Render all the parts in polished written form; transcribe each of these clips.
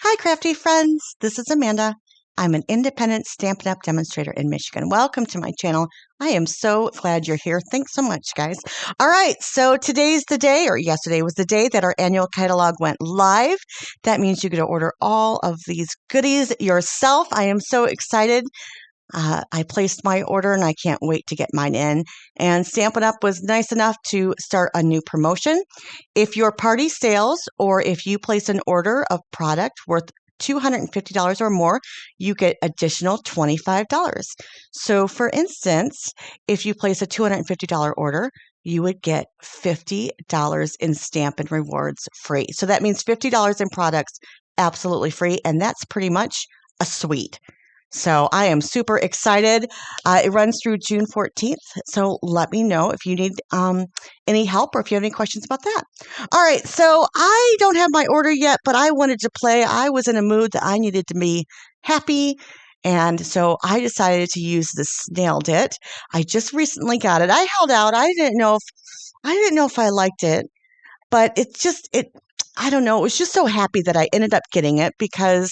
Hi, crafty friends. This is Amanda. I'm an independent Stampin' Up! Demonstrator in Michigan. Welcome to my channel. I am so glad you're here. Thanks so much, guys. All right, so today's the day, or yesterday was the day that our annual catalog went live. That means you get to order all of these goodies yourself. I am so excited. I placed my order and I can't wait to get mine in. And Stampin' Up! Was nice enough to start a new promotion. If your party sales or if you place an order of product worth $250 or more, you get additional $25. So, for instance, if you place a $250 order, you would get $50 in Stampin' Rewards free. So that means $50 in products absolutely free, and that's pretty much a sweet. So I am super excited. It runs through June 14th. So let me know if you need any help or if you have any questions about that. All right. So I don't have my order yet, but I wanted to play. I was in a mood that I needed to be happy. And so I decided to use the Snail It. I just recently got it. I held out. I didn't know if I liked it, but I don't know. It was just so happy that I ended up getting it because,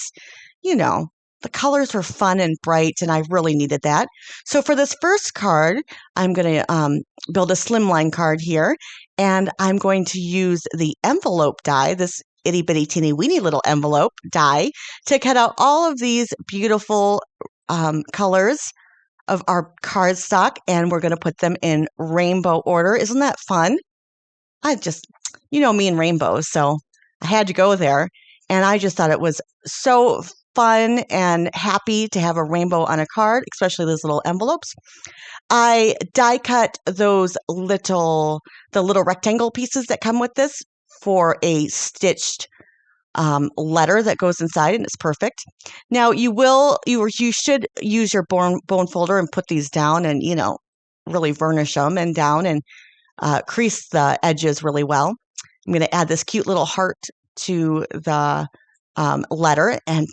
you know, the colors were fun and bright, and I really needed that. So for this first card, I'm going to build a slimline card here, and I'm going to use the envelope die, this itty bitty teeny weeny little envelope die, to cut out all of these beautiful colors of our cardstock, and we're going to put them in rainbow order. Isn't that fun? Me and rainbows, so I had to go there. And I just thought it was so fun and happy to have a rainbow on a card, especially those little envelopes. I die cut the little rectangle pieces that come with this for a stitched letter that goes inside, and it's perfect. Now you should use your bone folder and put these down and, really varnish them and down and crease the edges really well. I'm going to add this cute little heart to the letter and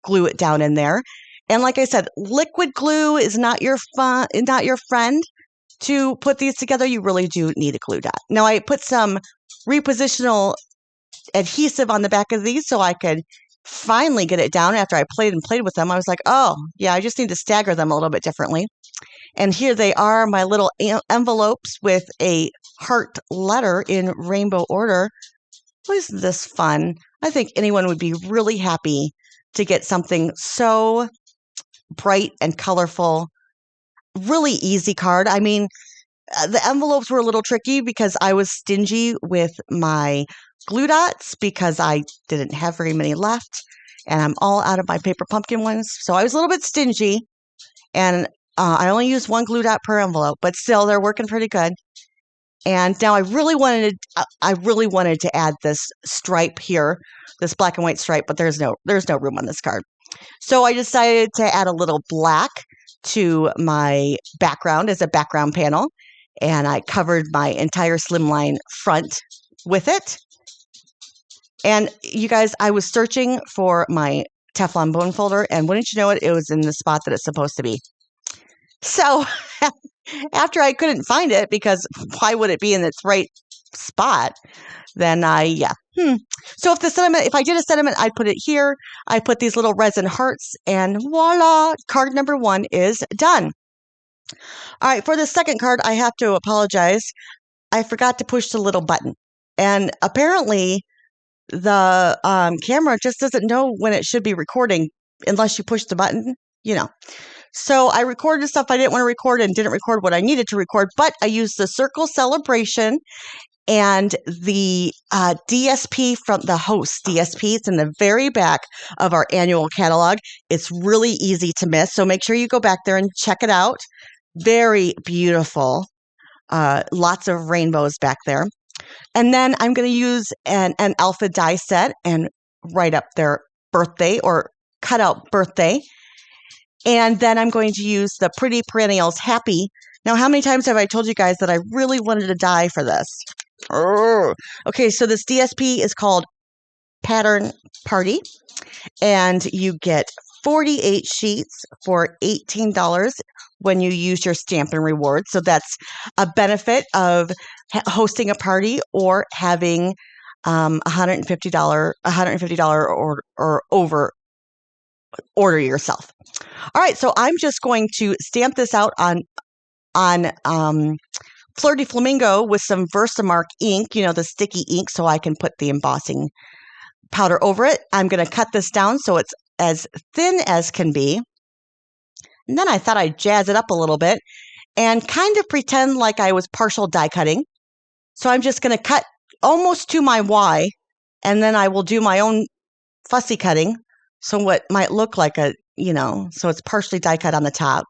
glue it down in there. And like I said, liquid glue is not your friend to put these together. You really do need a glue dot. Now I put some repositional adhesive on the back of these so I could finally get it down after I played with them. I was like, oh yeah, I just need to stagger them a little bit differently. And here they are, my little envelopes with a heart letter in rainbow order. Isn't this fun? I think anyone would be really happy to get something so bright and colorful. Really easy card. I mean, the envelopes were a little tricky because I was stingy with my glue dots because I didn't have very many left, and I'm all out of my paper pumpkin ones. So I was a little bit stingy, and I only used one glue dot per envelope, but still they're working pretty good. And now I really wanted to add this stripe here, this black and white stripe, but there's no room on this card. So I decided to add a little black to my background as a background panel, and I covered my entire slimline front with it. And you guys, I was searching for my Teflon bone folder, and wouldn't you know it, it was in the spot that it's supposed to be. So after I couldn't find it, because why would it be in its right spot, then So if I did a sentiment, I'd put it here. I put these little resin hearts, and voila, card number 1 is done. All right, for the second card, I have to apologize. I forgot to push the little button, and apparently the camera just doesn't know when it should be recording unless you push the button, So I recorded stuff I didn't want to record and didn't record what I needed to record, but I used the Circle Celebration and the DSP from the host DSP. It's in the very back of our annual catalog. It's really easy to miss, so make sure you go back there and check it out. Very beautiful. Lots of rainbows back there. And then I'm going to use an alpha die set and write up their birthday or cut out birthday. And then I'm going to use the Pretty Perennials Happy. Now, how many times have I told you guys that I really wanted to die for this? Okay, so this DSP is called Pattern Party, and you get 48 sheets for $18 when you use your Stampin' Rewards. So that's a benefit of hosting a party or having $150 or over order yourself. All right, so I'm just going to stamp this out on Fleur de Flamingo with some Versamark ink, the sticky ink, so I can put the embossing powder over it. I'm going to cut this down so it's as thin as can be. And then I thought I'd jazz it up a little bit and kind of pretend like I was partial die cutting. So I'm just going to cut almost to my Y, and then I will do my own fussy cutting. So what might look like so it's partially die cut on the top.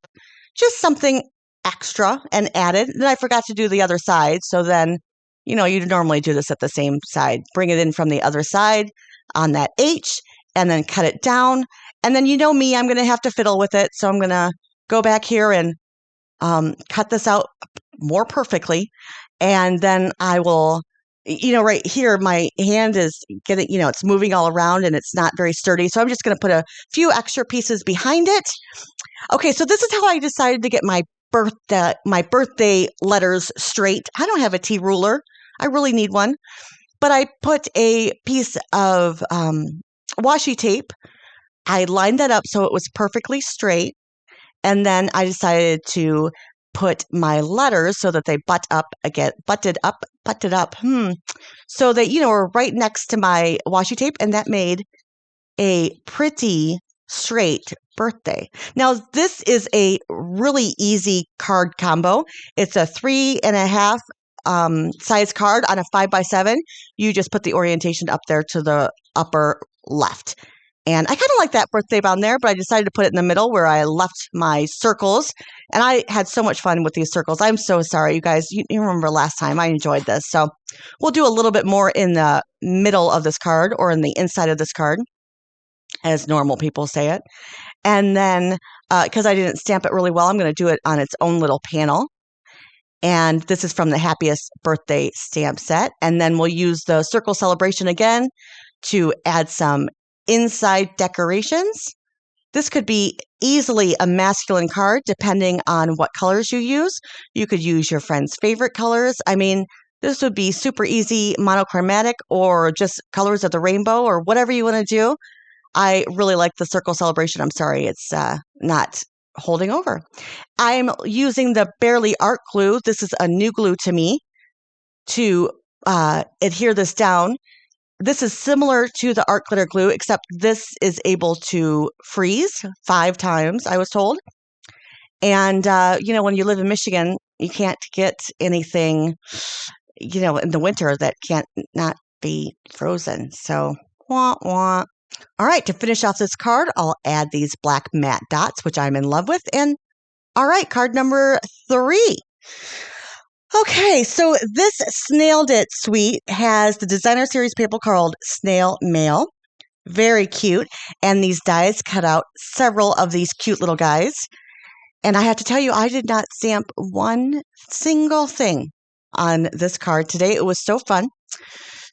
Just something extra and added. Then I forgot to do the other side. So then, you'd normally do this at the same side. Bring it in from the other side on that H and then cut it down. And then me, I'm going to have to fiddle with it. So I'm going to go back here and cut this out more perfectly. And then I will, right here, my hand is getting, it's moving all around and it's not very sturdy. So I'm just going to put a few extra pieces behind it. Okay, so this is how I decided to get my birthday letters straight. I don't have a T ruler. I really need one. But I put a piece of washi tape. I lined that up so it was perfectly straight. And then I decided to put my letters so that they butted up, so that, were right next to my washi tape. And that made a pretty straight birthday. Now, this is a really easy card combo. It's a 3.5 size card on a 5x7. You just put the orientation up there to the upper left. And I kind of like that birthday bound there, but I decided to put it in the middle where I left my circles. And I had so much fun with these circles. I'm so sorry, you guys. You remember last time I enjoyed this. So we'll do a little bit more in the middle of this card or in the inside of this card, as normal people say it. And then, because I didn't stamp it really well, I'm going to do it on its own little panel. And this is from the Happiest Birthday stamp set. And then we'll use the circle celebration again to add some inside decorations. This could be easily a masculine card depending on what colors you use. You could use your friend's favorite colors. I mean, this would be super easy monochromatic or just colors of the rainbow or whatever you want to do. I really like the circle celebration. I'm sorry, it's not holding over. I'm using the Barely Art glue. This is a new glue to me to adhere this down. This is similar to the art glitter glue, except this is able to freeze 5 times, I was told. And, when you live in Michigan, you can't get anything, in the winter that can't not be frozen. So, wah, wah. All right, to finish off this card, I'll add these black matte dots, which I'm in love with. And, all right, card number 3. Okay, so this Snailed It suite has the designer series paper called Snail Mail. Very cute. And these dies cut out several of these cute little guys. And I have to tell you, I did not stamp one single thing on this card today. It was so fun.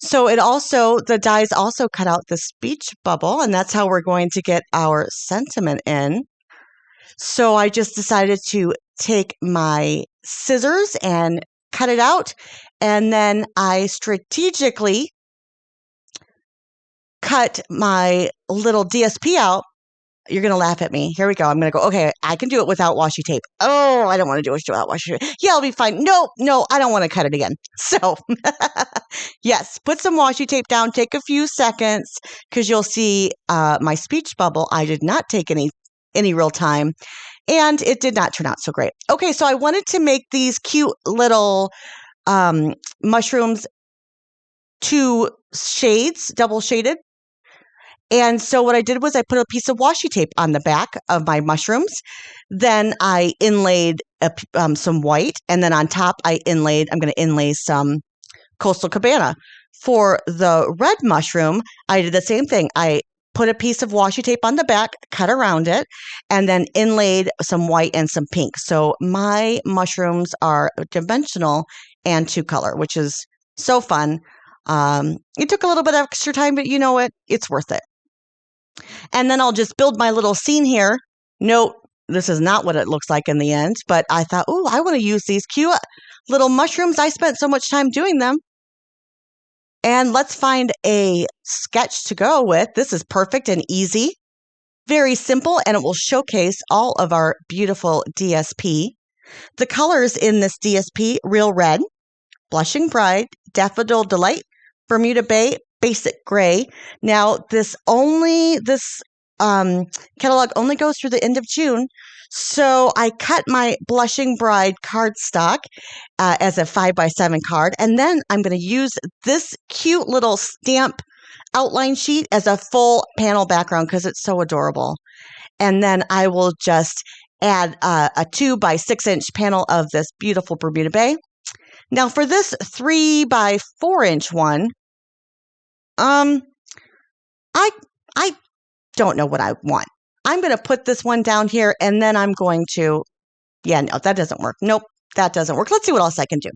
So the dies also cut out the speech bubble, and that's how we're going to get our sentiment in. So I just decided to take my scissors and cut it out. And then I strategically cut my little DSP out. You're going to laugh at me. Here we go. I'm going to go, okay, I can do it without washi tape. Oh, I don't want to do it without washi tape. Yeah, I'll be fine. No, I don't want to cut it again. So, yes, put some washi tape down. Take a few seconds because you'll see my speech bubble. I did not take any real time. And it did not turn out so great. Okay, so I wanted to make these cute little mushrooms 2 shades, double shaded. And so what I did was I put a piece of washi tape on the back of my mushrooms. Then I inlaid some white. And then on top, I'm going to inlay some Coastal Cabana. For the red mushroom, I did the same thing. I put a piece of washi tape on the back, cut around it, and then inlaid some white and some pink. So my mushrooms are dimensional and 2-color, which is so fun. It took a little bit of extra time, but you know what? It's worth it. And then I'll just build my little scene here. Note, this is not what it looks like in the end, but I thought, oh, I want to use these cute little mushrooms. I spent so much time doing them. And let's find a sketch to go with. This is perfect and easy. Very simple, and it will showcase all of our beautiful DSP. The colors in this DSP, Real Red, Blushing Bride, Daffodil Delight, Bermuda Bay, Basic Gray. Now, this catalog only goes through the end of June, so I cut my Blushing Bride cardstock as a 5x7 card, and then I'm going to use this cute little stamp outline sheet as a full panel background because it's so adorable. And then I will just add a 2x6 panel of this beautiful Bermuda Bay. Now for this 3x4 one, I don't know what I want. I'm going to put this one down here, and then I'm going to, yeah, no, that doesn't work. Nope, that doesn't work. Let's see what else I can do.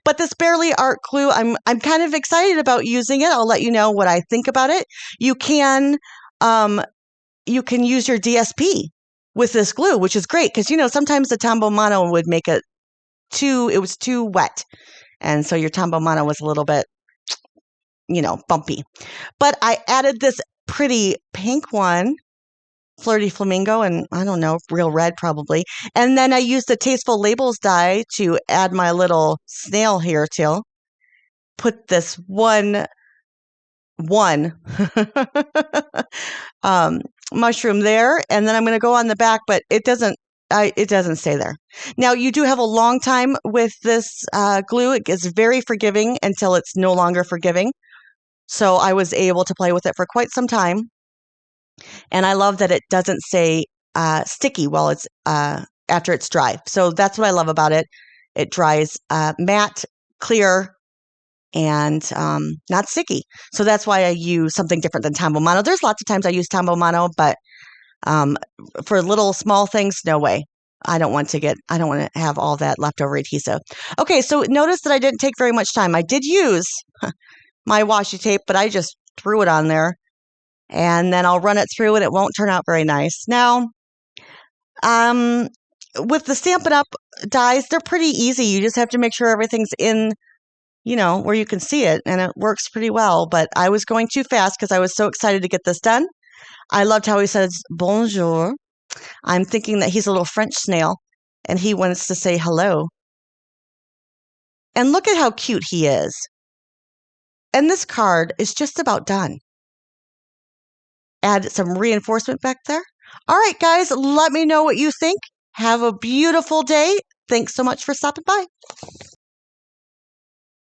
But this Barely Art glue, I'm kind of excited about using it. I'll let you know what I think about it. You can use your DSP with this glue, which is great because, you know, sometimes the Tombow Mono would make it was too wet. And so your Tombow Mono was a little bit, you know, bumpy. But I added this pretty pink one, Flirty Flamingo, and I don't know, Real Red probably. And then I used the Tasteful Labels die to add my little snail here too. Put this one mushroom there, and then I'm going to go on the back, but it doesn't stay there. Now, you do have a long time with this glue. It gets very forgiving until it's no longer forgiving. So I was able to play with it for quite some time. And I love that it doesn't stay sticky while it's after it's dry. So that's what I love about it. It dries matte, clear, and not sticky. So that's why I use something different than Tombow Mono. There's lots of times I use Tombow Mono, but for little small things, no way. I don't want to have all that leftover adhesive. Okay, so notice that I didn't take very much time. I did use my washi tape, but I just threw it on there, and then I'll run it through and it won't turn out very nice. Now, with the Stampin' Up dies, they're pretty easy. You just have to make sure everything's in, you know, where you can see it, and it works pretty well. But I was going too fast because I was so excited to get this done. I loved how he says bonjour. I'm thinking that he's a little French snail, and he wants to say hello. And look at how cute he is. And this card is just about done. Add some reinforcement back there. All right, guys, let me know what you think. Have a beautiful day. Thanks so much for stopping by.